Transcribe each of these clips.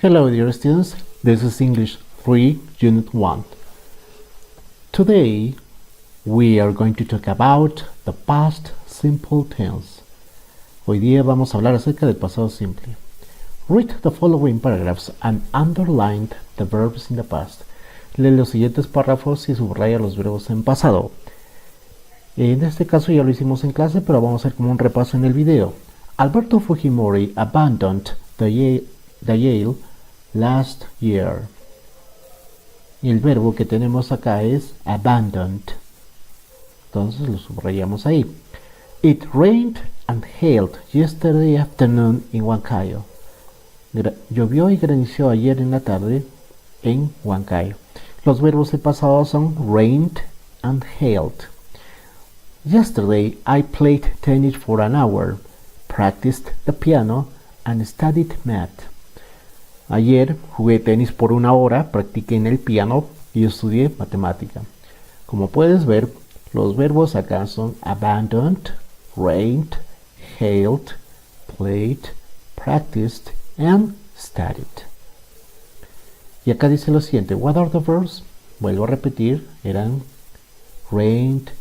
Hello dear students, this is English 3 Unit 1. Today we are going to talk about the past simple tense. Hoy día vamos a hablar acerca del pasado simple. Read the following paragraphs and underline the verbs in the past. Lee los siguientes párrafos y subraya los verbos en pasado. En este caso ya lo hicimos en clase, pero vamos a hacer como un repaso en el video. Alberto Fujimori abandoned the Yale last year. Y el verbo que tenemos acá es abandoned. Entonces lo subrayamos ahí. It rained and hailed yesterday afternoon in Huancayo. Llovió y granició ayer en la tarde en Huancayo. Los verbos del pasado son rained and hailed. Yesterday I played tennis for an hour, practiced the piano and studied math. Ayer jugué tenis por una hora, practiqué en el piano y estudié matemática. Como puedes ver, los verbos acá son abandoned, rained, hailed, played, practiced and studied. Y acá dice lo siguiente, what are the verbs? Vuelvo a repetir, eran rained,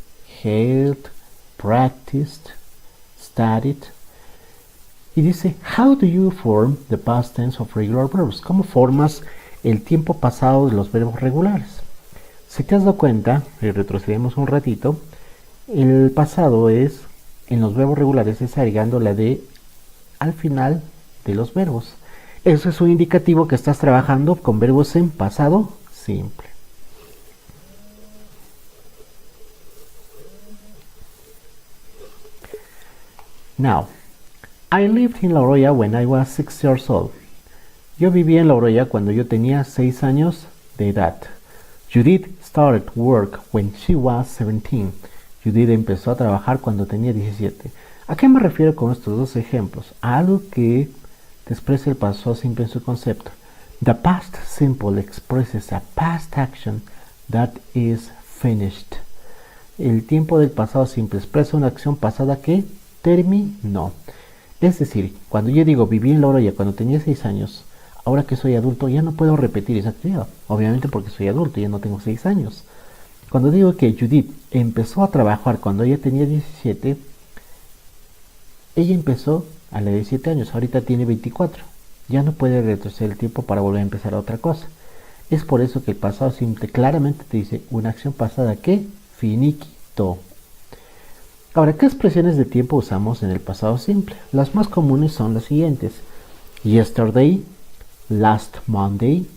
hailed, practiced, studied. Y dice, how do you form the past tense of regular verbs? ¿Cómo formas el tiempo pasado de los verbos regulares? Si te has dado cuenta, y retrocedemos un ratito, el pasado es, en los verbos regulares, es agregando la D al final de los verbos. Eso es un indicativo que estás trabajando con verbos en pasado simple. Now, I lived in La Oroya when I was 6 years old. Yo vivía en La Oroya cuando yo tenía 6 años de edad. Judith started work when she was 17. Judith empezó a trabajar cuando tenía 17. ¿A qué me refiero con estos dos ejemplos? A algo que te expresa el pasado simple en su concepto. The past simple expresses a past action that is finished. El tiempo del pasado simple expresa una acción pasada que terminó. Es decir, cuando yo digo viví en La Oroya cuando tenía 6 años, ahora que soy adulto ya no puedo repetir esa actividad. Obviamente porque soy adulto, ya no tengo 6 años. Cuando digo que Judith empezó a trabajar cuando ella tenía 17, ella empezó a la de 17 años, ahorita tiene 24. Ya no puede retroceder el tiempo para volver a empezar a otra cosa. Es por eso que el pasado simple claramente te dice una acción pasada que finiquitó. Ahora, ¿qué expresiones de tiempo usamos en el pasado simple? Las más comunes son las siguientes. Yesterday, last Monday,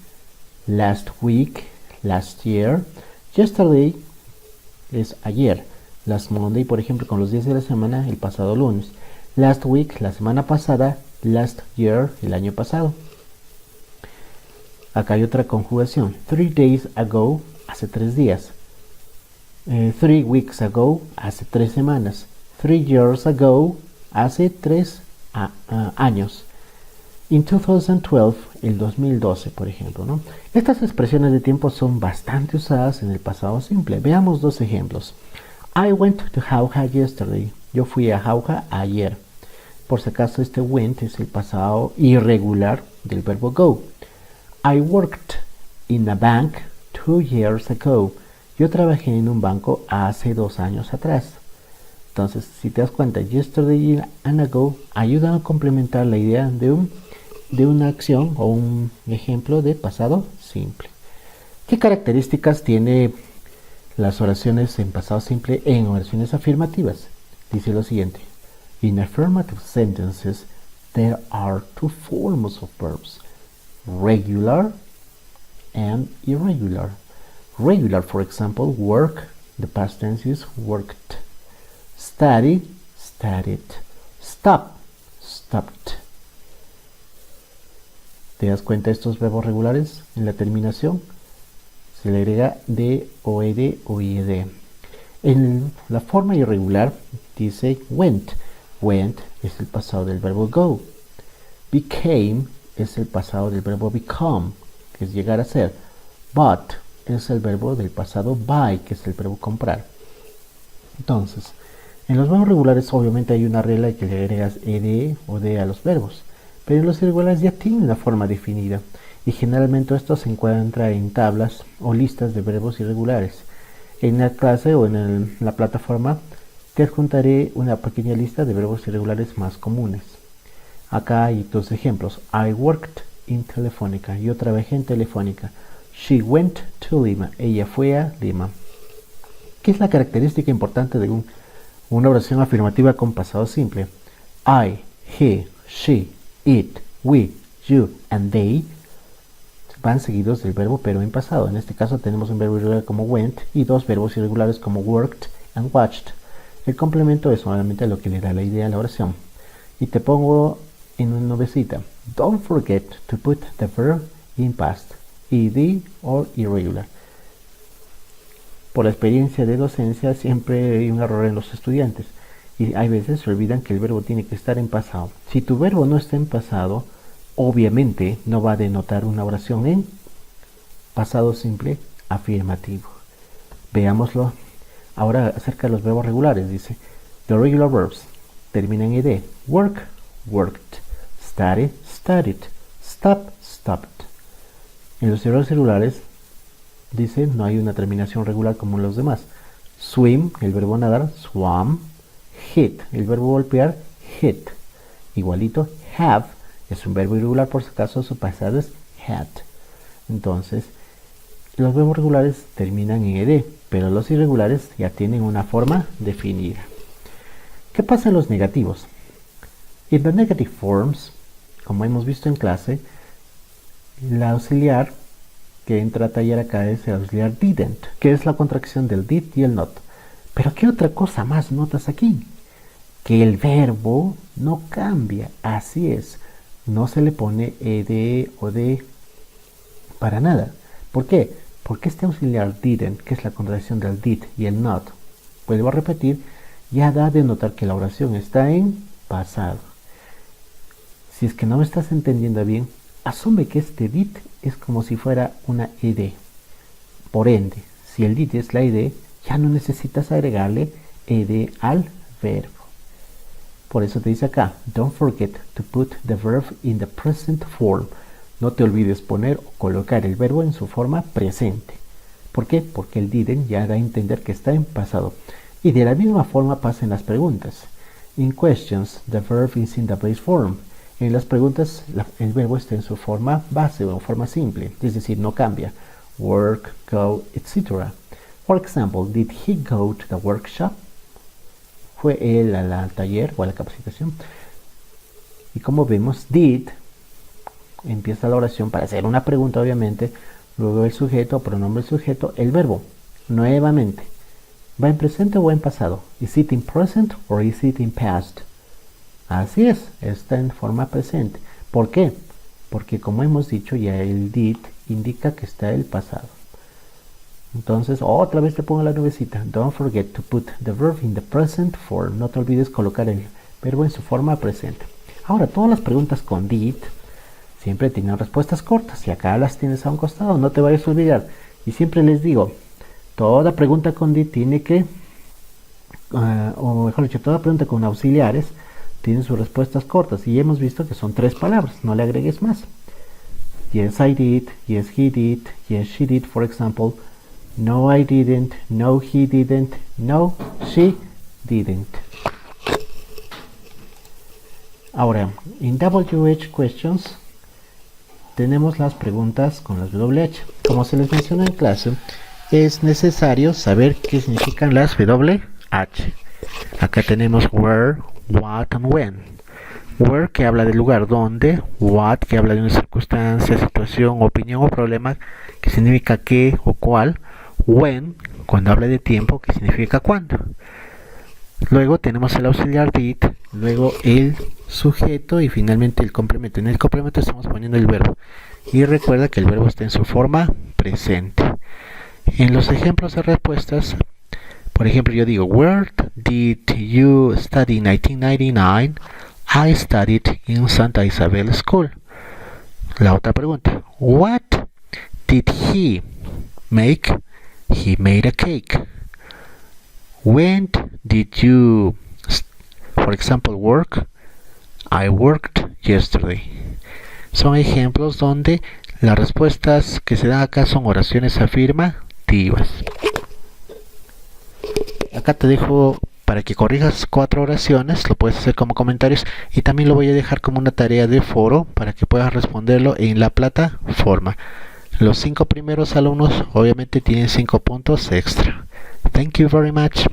last week, last year. Yesterday es ayer. Last Monday, por ejemplo, con los días de la semana, el pasado lunes. Last week, la semana pasada. Last year, el año pasado. Acá hay otra conjugación. 3 days ago, hace 3 días. 3 weeks ago, hace 3 semanas. 3 years ago, hace 3 años. In 2012, el 2012, por ejemplo, ¿no? Estas expresiones de tiempo son bastante usadas en el pasado simple. Veamos dos ejemplos. I went to Jauja yesterday. Yo fui a Jauja ayer. Por si acaso, este went es el pasado irregular del verbo go. I worked in a bank 2 years ago. Yo trabajé en un banco hace 2 años atrás. Entonces, si te das cuenta, yesterday and ago ayudan a complementar la idea de una acción o un ejemplo de pasado simple. ¿Qué características tiene las oraciones en pasado simple en oraciones afirmativas? Dice lo siguiente. In affirmative sentences, there are 2 forms of verbs, regular and irregular. Regular, for example, work, the past tense is worked. Study, studied. Stop, stopped. ¿Te das cuenta de estos verbos regulares? En la terminación se le agrega D o ED o IED. En la forma irregular dice went. Went es el pasado del verbo go. Became es el pasado del verbo become, que es llegar a ser. Bought es el verbo del pasado buy, que es el verbo comprar. Entonces, en los verbos regulares obviamente hay una regla de que le agregas ed o de a los verbos. pero los irregulares ya tienen una forma definida y generalmente esto se encuentra en tablas o listas de verbos irregulares. En la clase o en la plataforma te adjuntaré una pequeña lista de verbos irregulares más comunes. Acá hay dos ejemplos. I worked in Telefónica. Yo trabajé en Telefónica. She went to Lima. Ella fue a Lima. ¿Qué es la característica importante de una oración afirmativa con pasado simple? I, he, she, it, we, you and they van seguidos del verbo pero en pasado. En este caso tenemos un verbo irregular como went y dos verbos irregulares como worked and watched. El complemento es solamente lo que le da la idea a la oración. Y te pongo en una nubecita. Don't forget to put the verb in past, ed or irregular. Por la experiencia de docencia siempre hay un error en los estudiantes y hay veces se olvidan que el verbo tiene que estar en pasado. Si tu verbo no está en pasado, obviamente no va a denotar una oración en pasado simple afirmativo. Veámoslo ahora acerca de los verbos regulares. Dice, the regular verbs terminan en ed. Work, worked. Study, studied. Stop, stopped. En los verbos regulares dice, no hay una terminación regular como en los demás. Swim, el verbo nadar, swam. Hit, el verbo golpear, hit. Igualito, have, es un verbo irregular, por si acaso su pasado es had. Entonces, los verbos regulares terminan en ed, pero los irregulares ya tienen una forma definida. ¿Qué pasa en los negativos? In the negative forms, como hemos visto en clase, la auxiliar que entra a tallar acá es el auxiliar didn't, que es la contracción del did y el not. Pero ¿qué otra cosa más notas aquí? Que el verbo no cambia, así es. No se le pone ed o de para nada. ¿Por qué? Porque este auxiliar didn't, que es la contracción del did y el not, vuelvo a repetir, ya da de notar que la oración está en pasado. Si es que no me estás entendiendo bien, asume que este did es como si fuera una ed. Por ende, si el did es la ed, ya no necesitas agregarle ed al verbo. Por eso te dice acá, don't forget to put the verb in the present form. No te olvides poner o colocar el verbo en su forma presente. ¿Por qué? Porque el didn't ya da a entender que está en pasado. Y de la misma forma pasa en las preguntas. In questions, the verb is in the base form. En las preguntas, el verbo está en su forma base o en forma simple, es decir, no cambia. Work, go, etc. For example, did he go to the workshop? ¿Fue él al taller o a la capacitación? Y como vemos, did empieza la oración para hacer una pregunta, obviamente, luego el sujeto, pronombre sujeto, el verbo, nuevamente. ¿Va en presente o en pasado? Is it in present or is it in past? Así es, está en forma presente. ¿Por qué? Porque como hemos dicho, ya el did indica que está el pasado. Entonces, otra vez te pongo la nubecita. Don't forget to put the verb in the present form. No te olvides colocar el verbo en su forma presente. Ahora, todas las preguntas con did siempre tienen respuestas cortas y acá las tienes a un costado, no te vayas a olvidar. Y siempre les digo, toda pregunta con did tiene que, o mejor dicho, toda pregunta con auxiliares tienen sus respuestas cortas y hemos visto que son 3 palabras, no le agregues más. Yes, I did, yes, he did, yes, she did, for example. No, I didn't, no, he didn't, no, she didn't. Ahora, en WH questions tenemos las preguntas con las WH. Como se les menciona en clase, es necesario saber qué significan las WH. Acá tenemos where, what and when. Where, que habla del lugar donde. What, que habla de una circunstancia, situación, opinión o problema, que significa qué o cuál. When, cuando habla de tiempo, que significa cuándo. Luego tenemos el auxiliar did, luego el sujeto y finalmente el complemento. En el complemento estamos poniendo el verbo. Y recuerda que el verbo está en su forma presente. En los ejemplos de respuestas, por ejemplo, yo digo, where did you study in 1999? I studied in Santa Isabel School. La otra pregunta, what did he make? He made a cake. When did you, for example, work? I worked yesterday. son ejemplos donde las respuestas que se dan acá son oraciones afirmativas. Acá te dejo para que corrijas 4 oraciones, lo puedes hacer como comentarios y también lo voy a dejar como una tarea de foro para que puedas responderlo en la plataforma. Los 5 primeros alumnos obviamente tienen 5 puntos extra. Thank you very much.